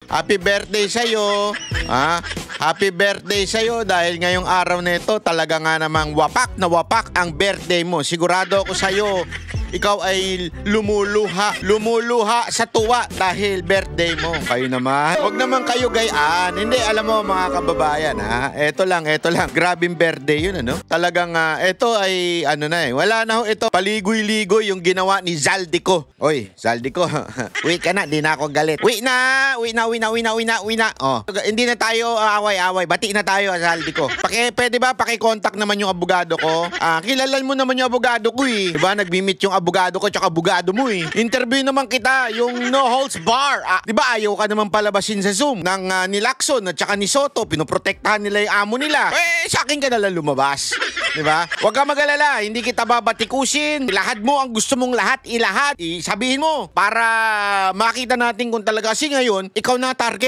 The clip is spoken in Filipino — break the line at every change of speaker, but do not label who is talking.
Happy birthday sa'yo. Ha? Happy birthday sa'yo dahil ngayong araw na ito talaga nga namang wapak na wapak ang birthday mo. Sigurado ako sa'yo, ikaw ay lumuluha sa tuwa dahil birthday mo. Kayo naman. Huwag naman kayo gayaan. Hindi, alam mo mga kababayan ha. Ito lang. Grabing birthday yun ano. Talagang ito ay ano na eh. Wala na ho ito. Paligoy-ligoy yung ginawa ni Zaldico. Oy, Zaldico. Uwi ka na, di na ako galit. Uwi na. Oh. Hindi na tayo away-away. Bati na tayo Zaldico. Pwede ba paki-contact naman yung abogado ko? Kilalan mo naman yung abogado ko eh. Diba nagbi-meet yung abogado ko tsaka abogado mo eh. Interview naman kita, yung no holds bar. Di ba ayaw ka naman palabasin sa Zoom ng ni Lacson at tsaka ni Soto, pinoprotektahan nila yung amo nila. Sa akin ka nalang lumabas. Di ba? Huwag ka mag-alala, hindi kita babatikusin. Ilahad mo ang gusto mong lahat, ilahad. Sabihin mo para makita natin kung talaga kasi ngayon, ikaw na target.